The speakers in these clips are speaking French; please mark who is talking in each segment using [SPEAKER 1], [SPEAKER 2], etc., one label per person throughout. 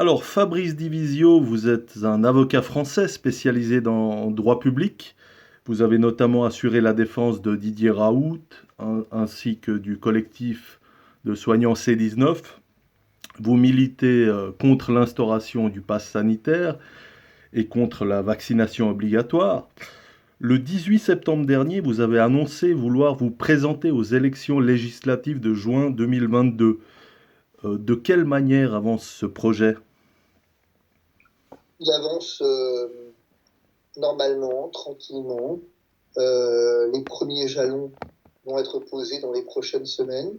[SPEAKER 1] Alors, Fabrice Divisio, vous êtes un avocat français spécialisé dans le droit public. Vous avez notamment assuré la défense de Didier Raoult ainsi que du collectif de soignants C19. Vous militez contre l'instauration du pass sanitaire et contre la vaccination obligatoire. Le 18 septembre dernier, vous avez annoncé vouloir vous présenter aux élections législatives de juin 2022. De quelle manière avance ce projet?
[SPEAKER 2] Il avance normalement, tranquillement. Les premiers jalons vont être posés dans les prochaines semaines,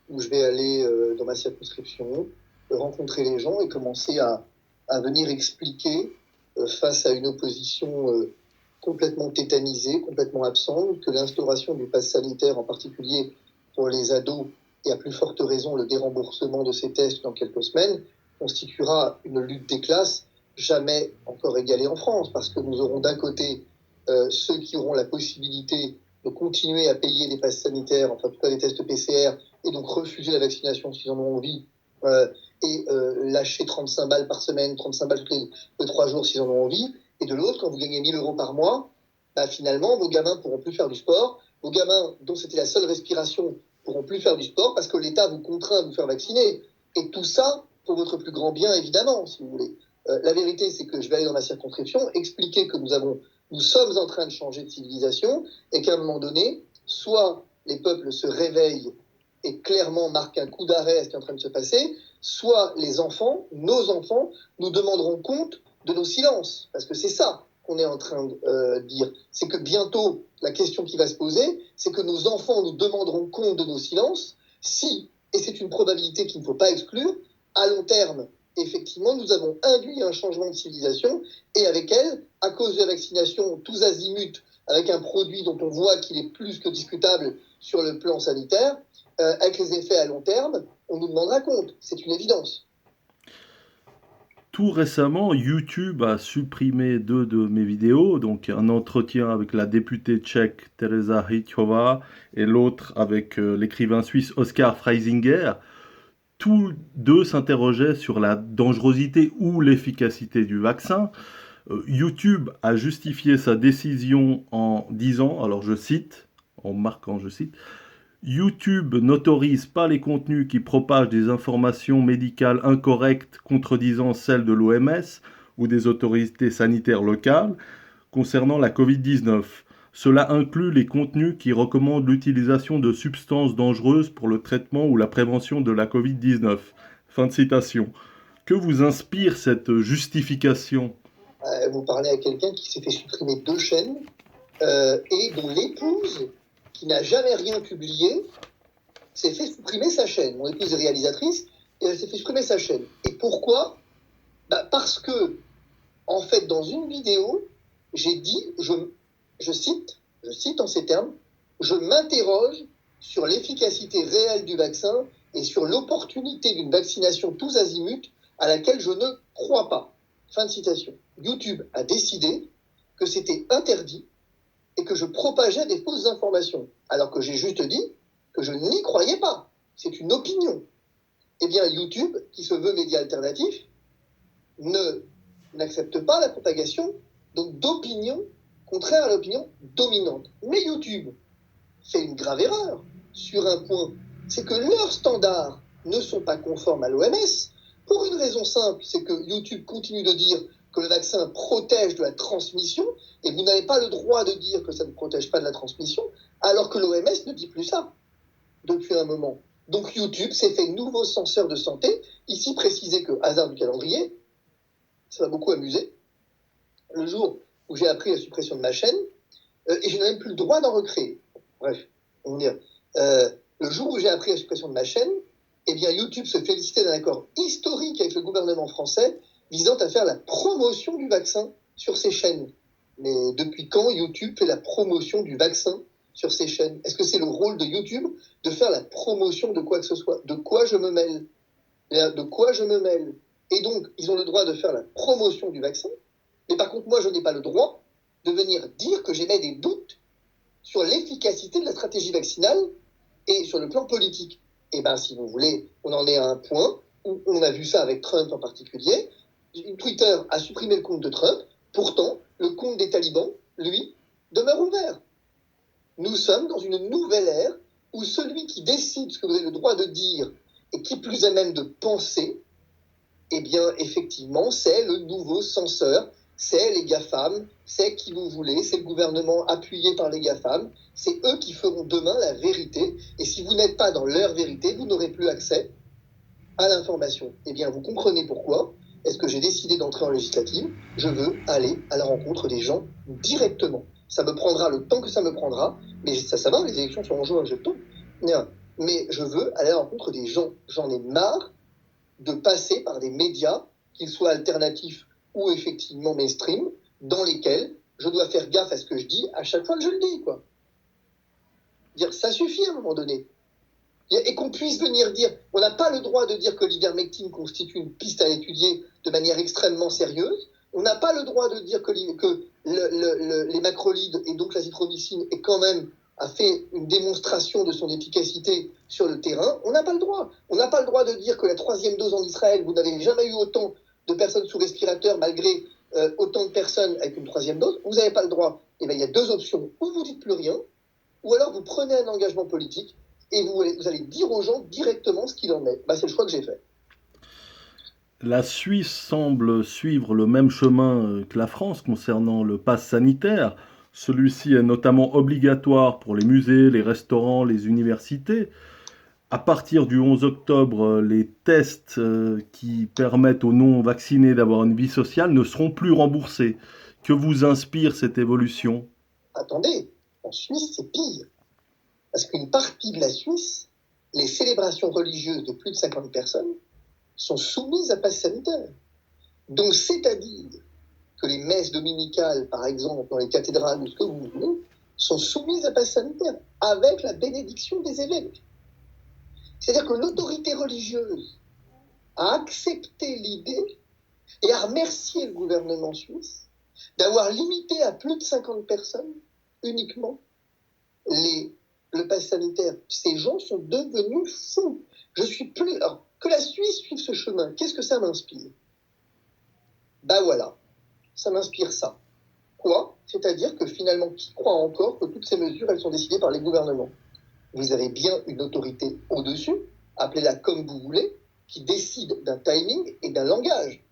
[SPEAKER 2] où je vais aller dans ma circonscription, rencontrer les gens et commencer à venir expliquer face à une opposition complètement tétanisée, complètement absente, que l'instauration du pass sanitaire, en particulier pour les ados, et à plus forte raison le déremboursement de ces tests dans quelques semaines, constituera une lutte des classes jamais encore égalée en France, parce que nous aurons d'un côté ceux qui auront la possibilité de continuer à payer des passes sanitaires, enfin en tout cas des tests PCR, et donc refuser la vaccination s'ils en ont envie, et lâcher 35 balles par semaine, 35 balles tous les 3 jours s'ils en ont envie. Et de l'autre, quand vous gagnez 1 000 euros par mois, bah, finalement, vos gamins pourront plus faire du sport. Vos gamins, dont c'était la seule respiration, pourront plus faire du sport parce que l'État vous contraint à vous faire vacciner. Et tout ça pour votre plus grand bien, évidemment, si vous voulez. La vérité, c'est que je vais aller dans ma circonscription, expliquer que nous sommes en train de changer de civilisation et qu'à un moment donné, soit les peuples se réveillent et clairement marquent un coup d'arrêt à ce qui est en train de se passer, soit les enfants, nos enfants, nous demanderont compte de nos silences. Parce que c'est ça qu'on est en train de dire. C'est que bientôt, la question qui va se poser, c'est que nos enfants nous demanderont compte de nos silences si, et c'est une probabilité qu'il ne faut pas exclure, à long terme, effectivement, nous avons induit un changement de civilisation et avec elle, à cause de la vaccination tous azimuts, avec un produit dont on voit qu'il est plus que discutable sur le plan sanitaire, avec les effets à long terme, on nous demandera compte. C'est une évidence.
[SPEAKER 1] Tout récemment, YouTube a supprimé deux de mes vidéos, donc un entretien avec la députée tchèque Teresa Hyťhová et l'autre avec l'écrivain suisse Oskar Freisinger. Tous deux s'interrogeaient sur la dangerosité ou l'efficacité du vaccin. YouTube a justifié sa décision en disant, alors je cite, en marquant je cite, YouTube n'autorise pas les contenus qui propagent des informations médicales incorrectes contredisant celles de l'OMS ou des autorités sanitaires locales concernant la Covid-19. Cela inclut les contenus qui recommandent l'utilisation de substances dangereuses pour le traitement ou la prévention de la Covid-19. Fin de citation. Que vous inspire cette justification?
[SPEAKER 2] Vous parlez à quelqu'un qui s'est fait supprimer 2 chaînes et dont l'épouse, qui n'a jamais rien publié, s'est fait supprimer sa chaîne. Mon épouse est réalisatrice et elle s'est fait supprimer sa chaîne. Et pourquoi? Parce que, en fait, dans une vidéo, j'ai dit, je cite en ces termes, je m'interroge sur l'efficacité réelle du vaccin et sur l'opportunité d'une vaccination tous azimuts à laquelle je ne crois pas. Fin de citation. YouTube a décidé que c'était interdit et que je propageais des fausses informations, alors que j'ai juste dit que je n'y croyais pas. C'est une opinion. Eh bien, YouTube, qui se veut média alternatif, n'accepte pas la propagation donc d'opinions contraires à l'opinion dominante. Mais YouTube fait une grave erreur sur un point, c'est que leurs standards ne sont pas conformes à l'OMS, pour une raison simple, c'est que YouTube continue de dire que le vaccin protège de la transmission, et vous n'avez pas le droit de dire que ça ne protège pas de la transmission, alors que l'OMS ne dit plus ça depuis un moment. Donc YouTube s'est fait nouveau censeur de santé, ici précisé que, hasard du calendrier, ça m'a beaucoup amusé, le jour où j'ai appris la suppression de ma chaîne, et je n'ai même plus le droit d'en recréer. Bref, on va dire, le jour où j'ai appris la suppression de ma chaîne, eh bien YouTube se félicitait d'un accord historique avec le gouvernement français visant à faire la promotion du vaccin sur ses chaînes. Mais depuis quand YouTube fait la promotion du vaccin sur ses chaînes? Est-ce que c'est le rôle de YouTube de faire la promotion de quoi que ce soit? De quoi je me mêle? De quoi je me mêle? Et donc, ils ont le droit de faire la promotion du vaccin, mais par contre, moi, je n'ai pas le droit de venir dire que j'émets des doutes sur l'efficacité de la stratégie vaccinale et sur le plan politique. Eh bien, si vous voulez, on en est à un point On a vu ça avec Trump en particulier. Twitter a supprimé le compte de Trump, pourtant, le compte des talibans, lui, demeure ouvert. Nous sommes dans une nouvelle ère où celui qui décide ce que vous avez le droit de dire et qui plus est même de penser, eh bien, effectivement, c'est le nouveau censeur, c'est les GAFAM, c'est qui vous voulez, c'est le gouvernement appuyé par les GAFAM, c'est eux qui feront demain la vérité, et si vous n'êtes pas dans leur vérité, vous n'aurez plus accès à l'information. Eh bien, vous comprenez pourquoi est-ce que j'ai décidé d'entrer en législative? Je veux aller à la rencontre des gens directement. Ça me prendra le temps que ça me prendra, mais ça va, les élections sont en juin, j'ai le temps. Mais je veux aller à la rencontre des gens. J'en ai marre de passer par des médias, qu'ils soient alternatifs ou effectivement mainstream, dans lesquels je dois faire gaffe à ce que je dis à chaque fois que je le dis, quoi. Dire, ça suffit à un moment donné. Et qu'on puisse venir dire, on n'a pas le droit de dire que l'ivermectine constitue une piste à étudier de manière extrêmement sérieuse. On n'a pas le droit de dire que les macrolides et donc l'azithromycine est quand même a fait une démonstration de son efficacité sur le terrain. On n'a pas le droit. On n'a pas le droit de dire que la 3e dose en Israël, vous n'avez jamais eu autant de personnes sous respirateur malgré autant de personnes avec une 3e dose. Vous n'avez pas le droit. Et bien, il y a 2 options. Ou vous dites plus rien, ou alors vous prenez un engagement politique et vous allez dire aux gens directement ce qu'il en est. C'est le choix que j'ai fait.
[SPEAKER 1] La Suisse semble suivre le même chemin que la France concernant le pass sanitaire. Celui-ci est notamment obligatoire pour les musées, les restaurants, les universités. À partir du 11 octobre, les tests qui permettent aux non-vaccinés d'avoir une vie sociale ne seront plus remboursés. Que vous inspire cette évolution?
[SPEAKER 2] Attendez, en Suisse, c'est pire. Parce qu'une partie de la Suisse, les célébrations religieuses de plus de 50 personnes sont soumises à passe sanitaire. Donc, c'est-à-dire que les messes dominicales, par exemple, dans les cathédrales ou ce que vous voulez, sont soumises à passe sanitaire, avec la bénédiction des évêques. C'est-à-dire que l'autorité religieuse a accepté l'idée et a remercié le gouvernement suisse d'avoir limité à plus de 50 personnes uniquement le pass sanitaire. Ces gens sont devenus fous. Je suis plus... Alors, que la Suisse suive ce chemin, qu'est-ce que ça m'inspire? Voilà, ça m'inspire ça. Quoi? C'est-à-dire que finalement, qui croit encore que toutes ces mesures, elles sont décidées par les gouvernements? Vous avez bien une autorité au-dessus, appelez-la comme vous voulez, qui décide d'un timing et d'un langage.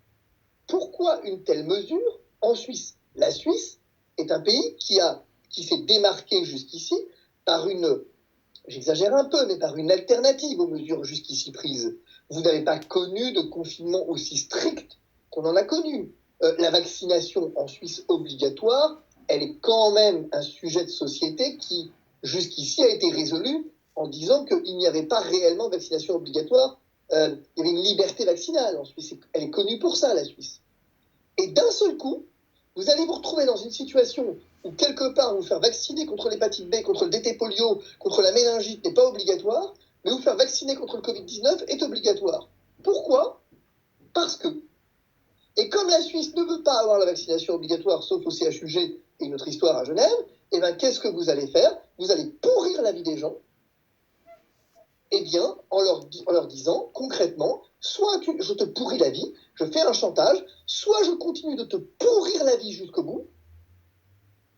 [SPEAKER 2] Pourquoi une telle mesure en Suisse? La Suisse est un pays qui s'est démarqué jusqu'ici par j'exagère un peu, mais par une alternative aux mesures jusqu'ici prises. Vous n'avez pas connu de confinement aussi strict qu'on en a connu. La vaccination en Suisse obligatoire, elle est quand même un sujet de société qui, jusqu'ici, a été résolu en disant qu'il n'y avait pas réellement de vaccination obligatoire. Il y avait une liberté vaccinale en Suisse. Elle est connue pour ça, la Suisse. Et d'un seul coup, vous allez vous retrouver dans une situation où quelque part vous faire vacciner contre l'hépatite B, contre le DT polio, contre la méningite n'est pas obligatoire, mais vous faire vacciner contre le Covid-19 est obligatoire. Pourquoi? Parce que. Et comme la Suisse ne veut pas avoir la vaccination obligatoire, sauf au CHUG et une autre histoire à Genève, eh bien, qu'est-ce que vous allez faire? Vous allez pourrir la vie des gens, eh bien, en leur disant concrètement, soit je te pourris la vie, je fais un chantage, soit je continue de te pourrir la vie jusqu'au bout,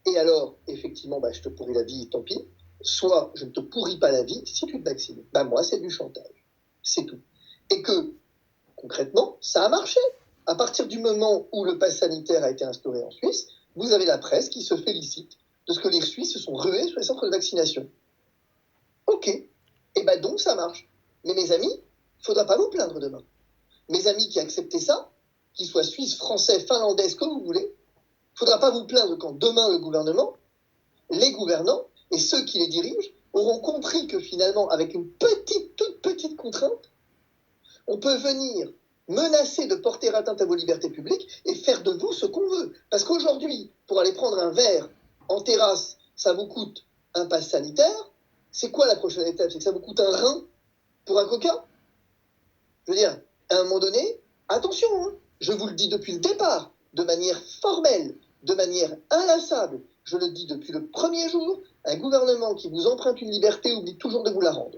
[SPEAKER 2] et alors, effectivement, je te pourris la vie, tant pis, soit je ne te pourris pas la vie si tu te vaccines. Moi, c'est du chantage. C'est tout. Et que, concrètement, ça a marché. À partir du moment où le pass sanitaire a été instauré en Suisse, vous avez la presse qui se félicite de ce que les Suisses se sont rués sur les centres de vaccination. Ok. Et donc, ça marche. Mais mes amis, il ne faudra pas vous plaindre demain. Mes amis qui acceptaient ça, qu'ils soient suisses, français, finlandais, ce que vous voulez, il ne faudra pas vous plaindre quand demain le gouvernement, les gouvernants et ceux qui les dirigent auront compris que finalement, avec une toute petite contrainte, on peut venir menacer de porter atteinte à vos libertés publiques et faire de vous ce qu'on veut. Parce qu'aujourd'hui, pour aller prendre un verre en terrasse, ça vous coûte un pass sanitaire. C'est quoi la prochaine étape? C'est que ça vous coûte un rein pour un coca? Je veux dire, à un moment donné, attention, je vous le dis depuis le départ, de manière formelle, de manière inlassable, je le dis depuis le premier jour, un gouvernement qui vous emprunte une liberté oublie toujours de vous la rendre.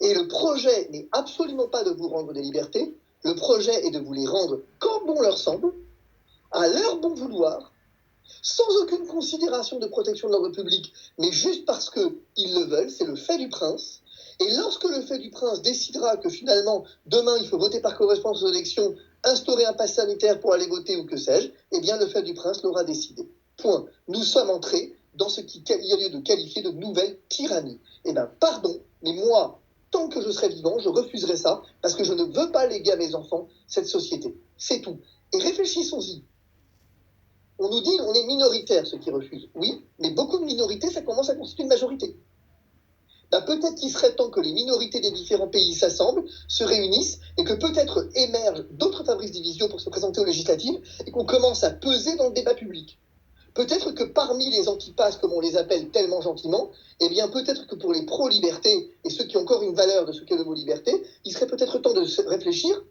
[SPEAKER 2] Et le projet n'est absolument pas de vous rendre des libertés, le projet est de vous les rendre quand bon leur semble, à leur bon vouloir, sans aucune considération de protection de l'ordre public, mais juste parce qu'ils le veulent, c'est le fait du prince. Et lorsque le fait du prince décidera que finalement, demain, il faut voter par correspondance aux élections, instaurer un pass sanitaire pour aller voter ou que sais-je, eh bien, le fait du prince l'aura décidé. Point. Nous sommes entrés dans ce qu'il y a lieu de qualifier de nouvelle tyrannie. Eh bien, pardon, mais moi, tant que je serai vivant, je refuserai ça, parce que je ne veux pas léguer à mes enfants cette société. C'est tout. Et réfléchissons-y. On nous dit on est minoritaire, ceux qui refusent. Oui, mais beaucoup de minorités, ça commence à constituer une majorité. Ben, peut-être qu'il serait temps que les minorités des différents pays s'assemblent, se réunissent, et que peut-être émergent d'autres Fabrice Divisio pour se présenter aux législatives, et qu'on commence à peser dans le débat public. Peut-être que parmi les antipasses, comme on les appelle tellement gentiment, eh bien peut-être que pour les pro-liberté, et ceux qui ont encore une valeur de ce qu'est le mot liberté, il serait peut-être temps de réfléchir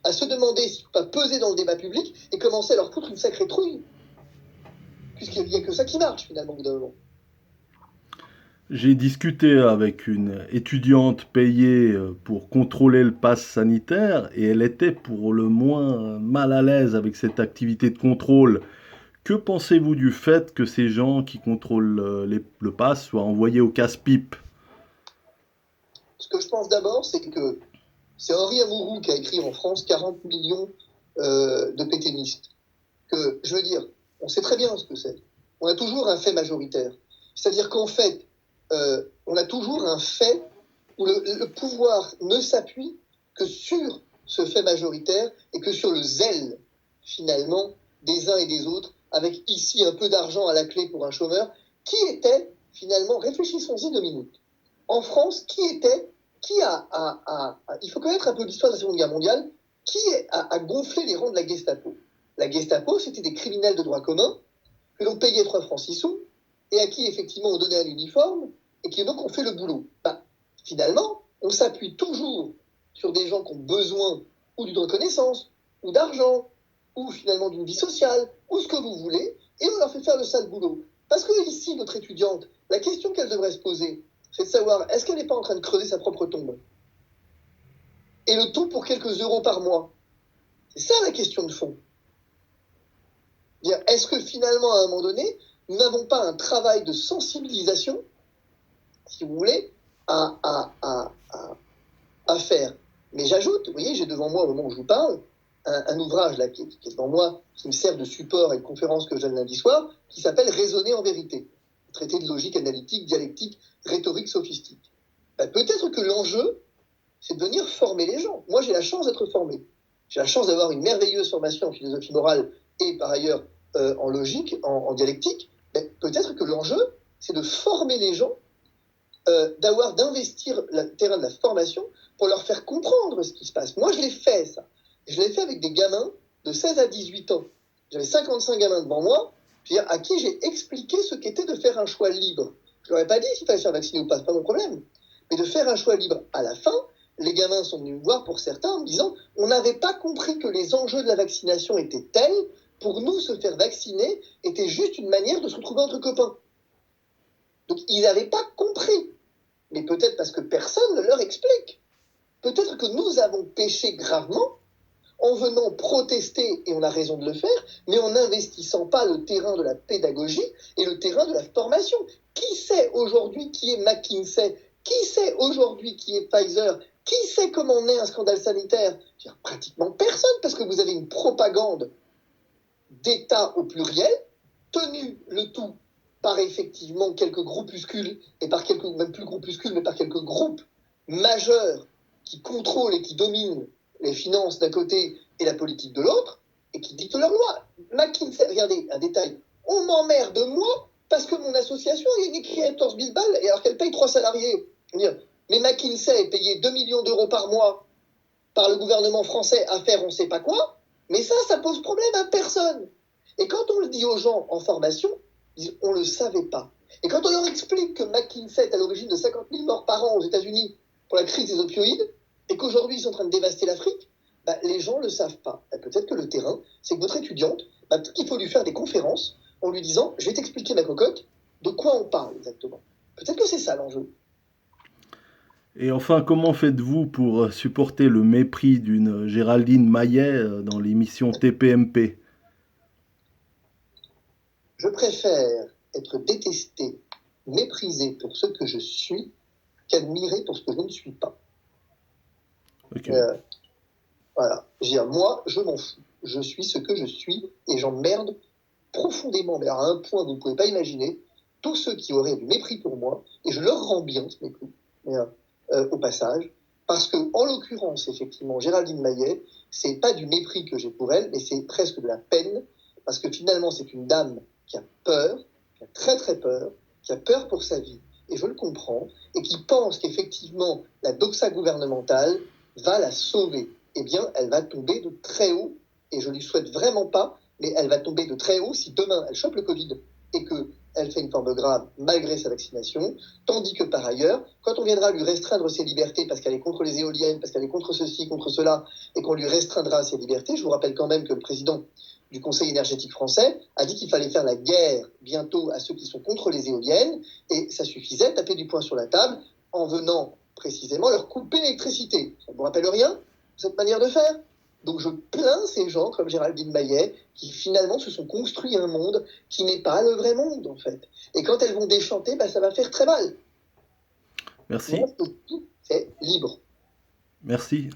[SPEAKER 2] à se demander s'il ne faut pas peser dans le débat public et commencer à leur foutre une sacrée trouille. Puisqu'il n'y a que ça qui marche, finalement, au bout d'un moment.
[SPEAKER 1] J'ai discuté avec une étudiante payée pour contrôler le pass sanitaire et elle était pour le moins mal à l'aise avec cette activité de contrôle. Que pensez-vous du fait que ces gens qui contrôlent le pass soient envoyés au casse-pipe?
[SPEAKER 2] Ce que je pense d'abord, c'est que c'est Henri Amouroux qui a écrit en France 40 millions de pétainistes. Que, je veux dire, on sait très bien ce que c'est. On a toujours un fait majoritaire. C'est-à-dire qu'en fait, on a toujours un fait où le pouvoir ne s'appuie que sur ce fait majoritaire et que sur le zèle, finalement, des uns et des autres, avec ici un peu d'argent à la clé pour un chômeur, qui était, finalement, réfléchissons-y 2 minutes. En France, il faut connaître un peu l'histoire de la Seconde Guerre mondiale, qui a gonflé les rangs de la Gestapo. La Gestapo, c'était des criminels de droit commun que l'on payait 3 francs 6 sous et à qui, effectivement, on donnait un uniforme et qui, donc, ont fait le boulot. Finalement, on s'appuie toujours sur des gens qui ont besoin ou d'une reconnaissance, ou d'argent, ou finalement d'une vie sociale, ou ce que vous voulez, et on leur fait faire le sale boulot. Parce que ici, notre étudiante, la question qu'elle devrait se poser, c'est de savoir, est-ce qu'elle n'est pas en train de creuser sa propre tombe? Et le tout pour quelques euros par mois. C'est ça la question de fond. Est-ce que finalement, à un moment donné, nous n'avons pas un travail de sensibilisation, si vous voulez, à faire? Mais j'ajoute, vous voyez, j'ai devant moi, au moment où je vous parle, un ouvrage là, qui est devant moi, qui me sert de support à une conférence que je donne lundi soir, qui s'appelle Raisonner en vérité, traité de logique analytique, dialectique, rhétorique, sophistique. Peut-être que l'enjeu, c'est de venir former les gens. Moi, j'ai la chance d'être formé. J'ai la chance d'avoir une merveilleuse formation en philosophie morale et par ailleurs en logique, en dialectique. Mais peut-être que l'enjeu, c'est de former les gens, d'investir le terrain de la formation pour leur faire comprendre ce qui se passe. Moi, je l'ai fait, ça. Je l'ai fait avec des gamins de 16 à 18 ans. J'avais 55 gamins devant moi, à qui j'ai expliqué ce qu'était de faire un choix libre. Je ne leur ai pas dit s'il fallait se faire vacciner ou pas, c'est pas mon problème. Mais de faire un choix libre à la fin, les gamins sont venus me voir pour certains en me disant on n'avait pas compris que les enjeux de la vaccination étaient tels, pour nous, se faire vacciner était juste une manière de se retrouver entre copains. Donc, ils n'avaient pas compris. Mais peut-être parce que personne ne leur explique. Peut-être que nous avons péché gravement en venant protester, et on a raison de le faire, mais en n'investissant pas le terrain de la pédagogie et le terrain de la formation. Qui sait aujourd'hui qui est McKinsey? Qui sait aujourd'hui qui est Pfizer? Qui sait comment naît un scandale sanitaire? Pratiquement personne, parce que vous avez une propagande d'État au pluriel, tenu le tout par effectivement quelques groupuscules, et par quelques, même plus groupuscules, mais par quelques groupes majeurs qui contrôlent et qui dominent les finances d'un côté et la politique de l'autre, et qui dictent leurs lois. McKinsey, regardez, un détail, on m'emmerde moi parce que mon association a gagné 14 000 balles, et alors qu'elle paye 3 salariés. Mais McKinsey est payé 2 millions d'euros par mois par le gouvernement français à faire on ne sait pas quoi, mais ça pose problème à personne. Et quand on le dit aux gens en formation, ils disent on ne le savait pas. Et quand on leur explique que McKinsey est à l'origine de 50 000 morts par an aux États-Unis pour la crise des opioïdes, et qu'aujourd'hui ils sont en train de dévaster l'Afrique, les gens ne le savent pas. Peut-être que le terrain, c'est que votre étudiante, peut-être qu'il faut lui faire des conférences en lui disant je vais t'expliquer ma cocotte, de quoi on parle exactement. Peut-être que c'est ça l'enjeu.
[SPEAKER 1] Et enfin, comment faites-vous pour supporter le mépris d'une Géraldine Maillet dans l'émission TPMP?
[SPEAKER 2] Je préfère être détesté, méprisé pour ce que je suis, qu'admiré pour ce que je ne suis pas.
[SPEAKER 1] Ok,
[SPEAKER 2] Voilà. Je veux dire, moi, je m'en fous. Je suis ce que je suis et j'emmerde profondément, mais à un point que vous ne pouvez pas imaginer, tous ceux qui auraient du mépris pour moi, et je leur rends bien ce mépris, mais, au passage, parce que, en l'occurrence, effectivement, Géraldine Maillet, c'est pas du mépris que j'ai pour elle, mais c'est presque de la peine, parce que finalement, c'est une dame qui a peur, qui a très très peur, qui a peur pour sa vie, et je le comprends, et qui pense qu'effectivement, la doxa gouvernementale va la sauver. Eh bien, elle va tomber de très haut, et je lui souhaite vraiment pas, mais elle va tomber de très haut si demain elle chope le Covid et qu'elle fait une forme grave malgré sa vaccination, tandis que par ailleurs, quand on viendra lui restreindre ses libertés parce qu'elle est contre les éoliennes, parce qu'elle est contre ceci, contre cela, et qu'on lui restreindra ses libertés, je vous rappelle quand même que le président du Conseil énergétique français a dit qu'il fallait faire la guerre bientôt à ceux qui sont contre les éoliennes, et ça suffisait de taper du poing sur la table en venant précisément leur couper l'électricité. Ça ne vous rappelle rien, cette manière de faire? Donc je plains ces gens comme Géraldine Maillet qui finalement se sont construits un monde qui n'est pas le vrai monde en fait. Et quand elles vont déchanter, bah, ça va faire très mal. Moi,
[SPEAKER 1] merci.
[SPEAKER 2] tout est libre.
[SPEAKER 1] Merci.